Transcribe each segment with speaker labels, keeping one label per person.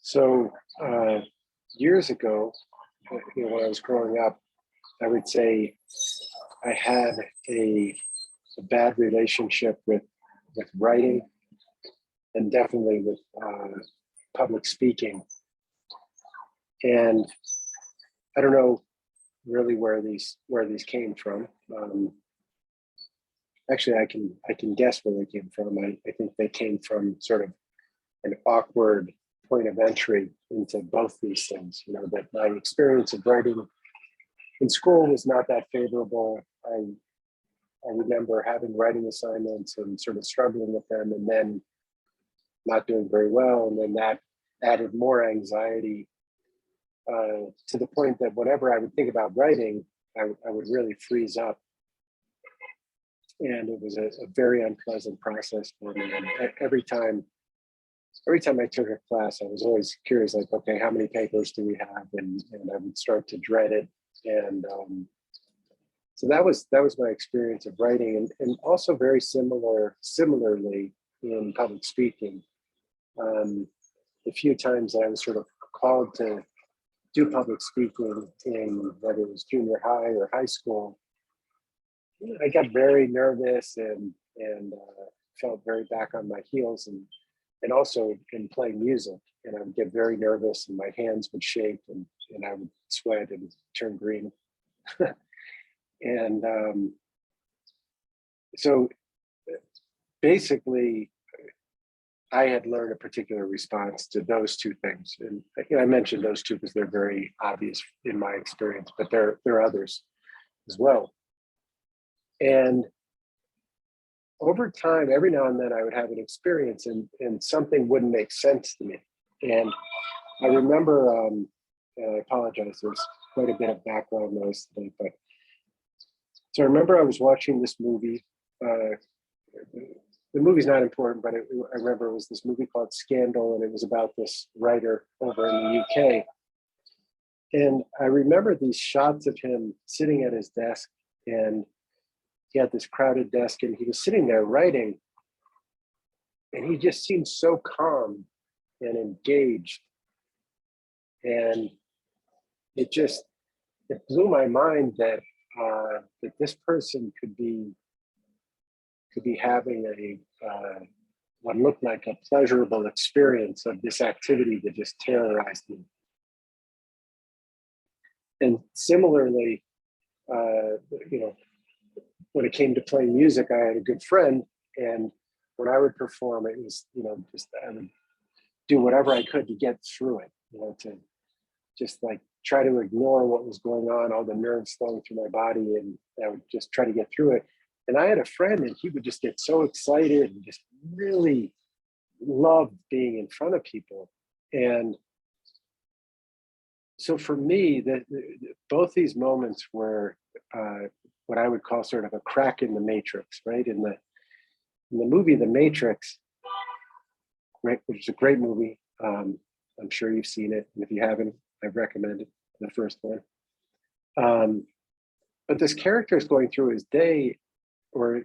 Speaker 1: So years ago, when I was growing up, I would say I had a bad relationship with writing and definitely with public speaking. And I don't know really where these came from. Actually, I can guess where they came from. I think they came from sort of an awkward point of entry into both these things. You know, that my experience of writing in school was not that favorable. I remember having writing assignments and sort of struggling with them, and then not doing very well, and then that added more anxiety to the point that whenever I would think about writing, I would really freeze up. And it was a very unpleasant process for me. And every time I took a class, I was always curious, like, okay, how many papers do we have? And I would start to dread it. And so that was my experience of writing, and also very similarly in public speaking. The few times that I was sort of called to do public speaking in whether it was junior high or high school, I got very nervous and felt very back on my heels, and also in playing music, and I would get very nervous and my hands would shake and I would sweat and turn green. And so basically I had learned a particular response to those two things. And I mentioned those two because they're very obvious in my experience, but there are others as well. And over time, every now and then I would have an experience and something wouldn't make sense to me. And I remember, I apologize, there's quite a bit of background noise today, but so I remember I was watching this movie. The movie's not important, but I remember it was this movie called Scandal, and it was about this writer over in the UK. And I remember these shots of him sitting at his desk, and he had this crowded desk, and he was sitting there writing, and he just seemed so calm and engaged. And it blew my mind that this person could be having what looked like a pleasurable experience of this activity that just terrorized me. And similarly, when it came to playing music, I had a good friend, and when I would perform, it was, just I would do whatever I could to get through it, to just like try to ignore what was going on, all the nerves flowing through my body, and I would just try to get through it. And I had a friend, and he would just get so excited and just really loved being in front of people. And so for me, both these moments were what I would call sort of a crack in the matrix, right? In the movie The Matrix, right, which is a great movie. I'm sure you've seen it, and if you haven't, I've recommended the first one. But this character is going through his day or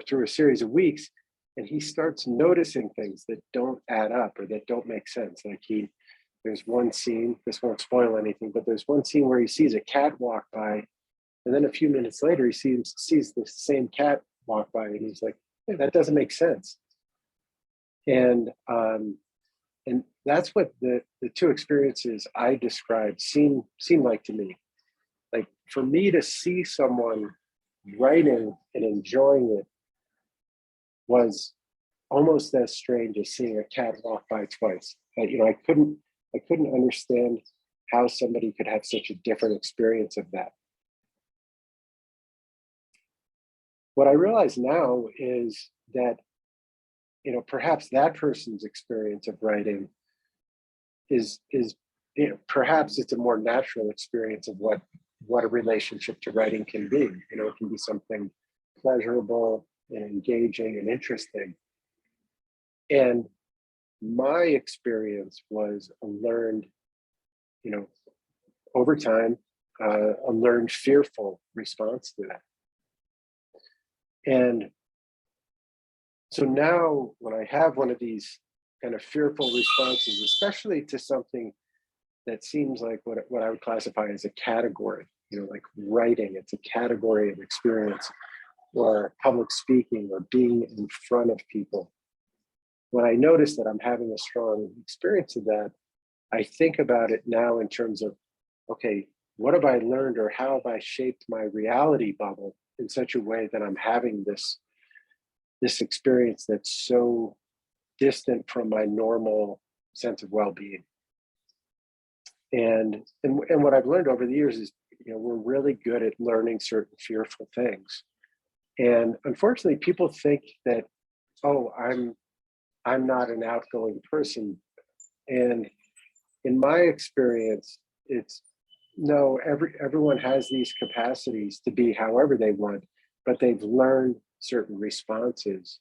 Speaker 1: through a series of weeks, and he starts noticing things that don't add up or that don't make sense. Like there's one scene, this won't spoil anything, but there's one scene where he sees a cat walk by, and then a few minutes later, he sees the same cat walk by, and he's like, hey, that doesn't make sense. And that's what the two experiences I described seem like to me. Like, for me to see someone writing and enjoying it was almost as strange as seeing a cat walk by twice. I couldn't understand how somebody could have such a different experience of that. What I realize now is that, perhaps that person's experience of writing is perhaps it's a more natural experience of what a relationship to writing can be. It can be something pleasurable and engaging and interesting. And my experience was a learned, over time, a learned fearful response to that. And so now when I have one of these kind of fearful responses, especially to something that seems like what I would classify as a category, like writing. It's a category of experience, or public speaking, or being in front of people. When I notice that I'm having a strong experience of that, I think about it now in terms of, okay, what have I learned, or how have I shaped my reality bubble in such a way that I'm having this experience that's so distant from my normal sense of well-being. And what I've learned over the years is, we're really good at learning certain fearful things. And unfortunately, people think that, oh, I'm not an outgoing person. And in my experience, it's no, everyone has these capacities to be however they want, but they've learned certain responses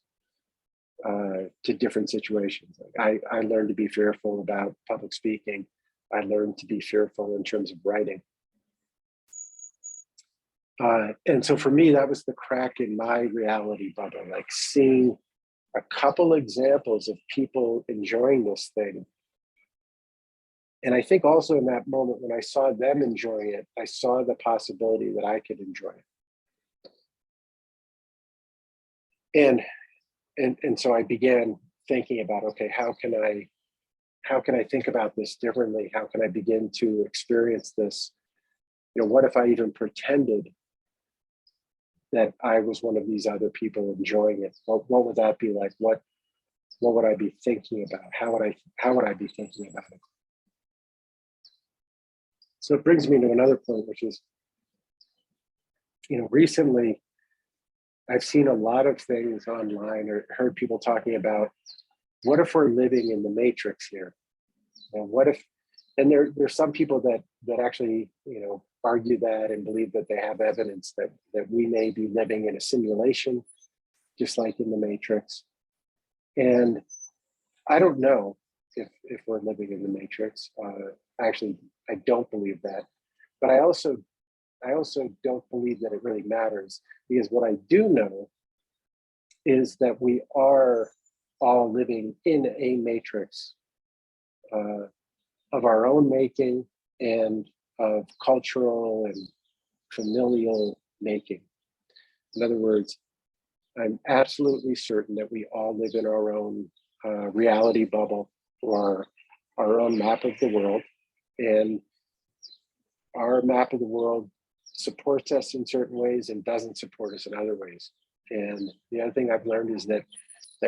Speaker 1: to different situations. Like I learned to be fearful about public speaking. I learned to be fearful in terms of writing. And so for me, that was the crack in my reality bubble, like seeing a couple examples of people enjoying this thing. And I think also in that moment, when I saw them enjoying it, I saw the possibility that I could enjoy it. And so I began thinking about, okay, how can I think about this differently? How can I begin to experience this? What if I even pretended that I was one of these other people enjoying it? What would that be like? What would I be thinking about? How would I be thinking about it? So it brings me to another point, which is, recently I've seen a lot of things online, or heard people talking about, what if we're living in the matrix here? And what if, and there's some people that actually, argue that and believe that they have evidence that we may be living in a simulation, just like in the Matrix. And I don't know if we're living in the Matrix. Actually, I don't believe that. But I also don't believe that it really matters, because what I do know is that we are all living in a matrix of our own making, and of cultural and familial making. In other words, I'm absolutely certain that we all live in our own reality bubble, or our own map of the world. And our map of the world supports us in certain ways and doesn't support us in other ways. And the other thing I've learned is that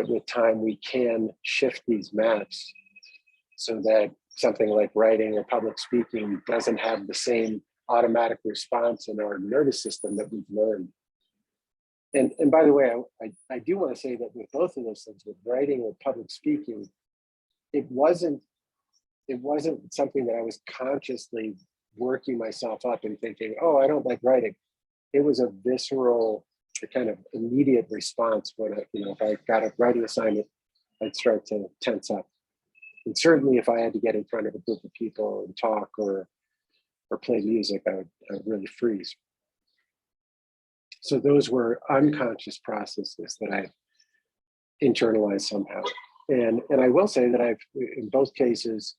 Speaker 1: with time we can shift these maps so that something like writing or public speaking doesn't have the same automatic response in our nervous system that we've learned. And by the way, I do want to say that with both of those things, with writing or public speaking, it wasn't something that I was consciously working myself up and thinking, oh, I don't like writing. It was a visceral, a kind of immediate response when if I got a writing assignment, I'd start to tense up. And certainly if I had to get in front of a group of people and talk or play music, I would really freeze. So those were unconscious processes that I internalized somehow. And I will say that I've, in both cases,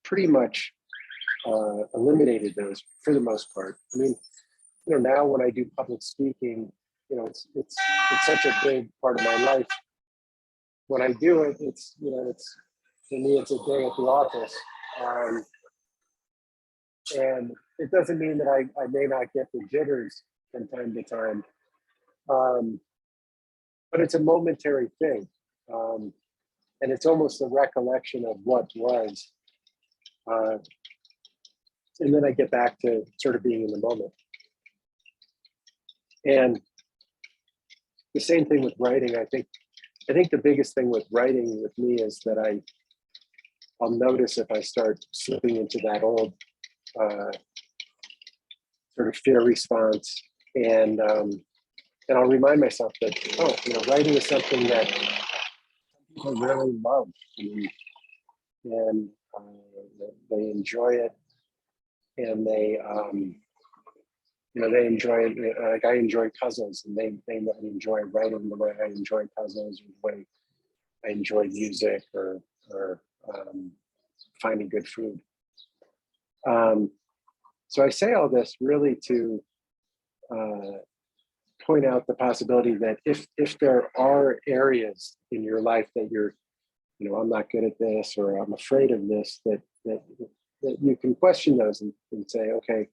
Speaker 1: pretty much eliminated those for the most part. I mean, now when I do public speaking, it's such a big part of my life. When I do it, it's for me, it's a day at the office. And it doesn't mean that I may not get the jitters from time to time, but it's a momentary thing. And it's almost a recollection of what was. And then I get back to sort of being in the moment. And the same thing with writing. I think the biggest thing with writing with me is that I'll notice if I start slipping into that old sort of fear response, and I'll remind myself that writing is something that people really love, and they enjoy it, and they enjoy it. Like I enjoy puzzles, and they enjoy writing the way I enjoy puzzles, or the way I enjoy music or finding good food. So I say all this really to point out the possibility that if there are areas in your life that you're, I'm not good at this, or I'm afraid of this, that you can question those and say, okay,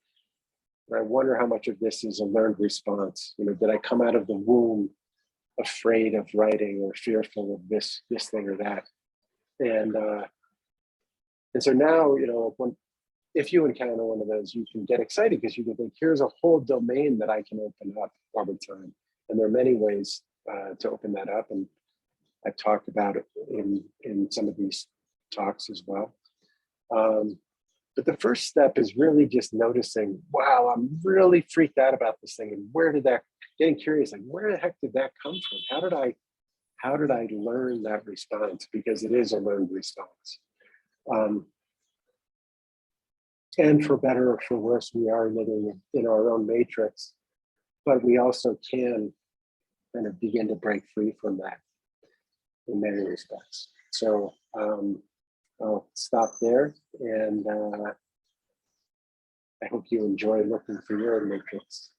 Speaker 1: I wonder how much of this is a learned response. Did I come out of the womb afraid of writing or fearful of this thing or that? And so now, if you encounter one of those, you can get excited because you can think, here's a whole domain that I can open up over time. And there are many ways to open that up. And I've talked about it in some of these talks as well. But the first step is really just noticing, wow, I'm really freaked out about this thing. And getting curious, like, where the heck did that come from? How did I learn that response? Because it is a learned response. And for better or for worse, we are living in our own matrix, but we also can kind of begin to break free from that in many respects. So I'll stop there, and I hope you enjoy looking for your matrix.